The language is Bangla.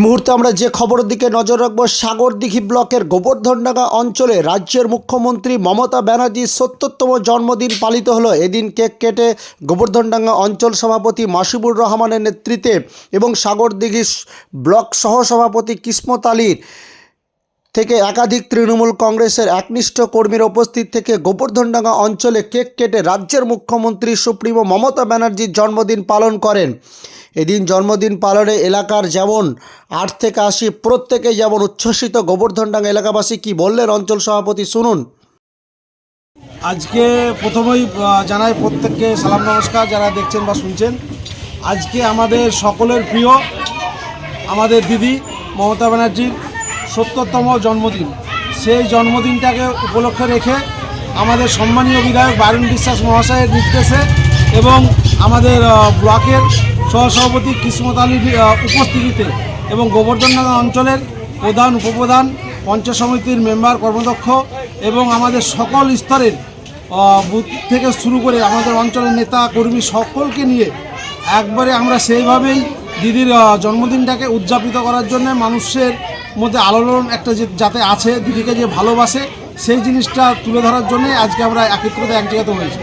মুহূর্তে আমরা যে খবরের দিকে নজর রাখবো, সাগরদিঘি ব্লকের গোবর্ধনডাঙ্গা অঞ্চলে রাজ্যের মুখ্যমন্ত্রী মমতা ব্যানার্জির ৭০তম জন্মদিন পালিত হলো। এদিন কেক কেটে গোবর্ধনডাঙ্গা অঞ্চল সভাপতি মাসিবুর রহমানের নেতৃত্বে এবং সাগরদিঘি ব্লক সহসভাপতি কিসমত আলীর থেকে একাধিক তৃণমূল কংগ্রেসের একনিষ্ঠ কর্মীর উপস্থিত থেকে গোবর্ধনডাঙ্গা অঞ্চলে কেক কেটে রাজ্যের মুখ্যমন্ত্রী সুপ্রিমো মমতা ব্যানার্জির জন্মদিন পালন করেন। এদিন জন্মদিন পালনে এলাকার যেমন ৮ থেকে ৮০ প্রত্যেকেই যেমন উচ্ছ্বসিত। গোবর্ধনডাঙ্গা এলাকাবাসী কি বললেন অঞ্চল সভাপতি শুনুন। আজকে প্রথমেই জানাই প্রত্যেককে সালাম নমস্কার যারা দেখছেন বা শুনছেন। আজকে আমাদের সকলের প্রিয় আমাদের দিদি মমতা ব্যানার্জির ৭০তম জন্মদিন। সেই জন্মদিনটাকে উপলক্ষে রেখে আমাদের সম্মানীয় বিধায়ক বারুণ বিশ্বাস মহাশয়ের নির্দেশে এবং আমাদের ব্লকের সহসভাপতি কিসমত আলীর উপস্থিতিতে এবং গোবর্ধনডাঙ্গা অঞ্চলের প্রধান উপপ্রধান পঞ্চায়েত সমিতির মেম্বার কর্মদক্ষ এবং আমাদের সকল স্তরের বুথ থেকে শুরু করে আমাদের অঞ্চলের নেতা কর্মী সকলকে নিয়ে একবারে আমরা সেইভাবেই দিদির জন্মদিনটাকে উদযাপিত করার জন্য মানুষের মধ্যে আলোড়ন একটা যাতে আছে, দিদিকে যে ভালোবাসে সেই জিনিসটা তুলে ধরার জন্য আজকে আমরা একত্রিত এক জায়গাতে হয়েছি।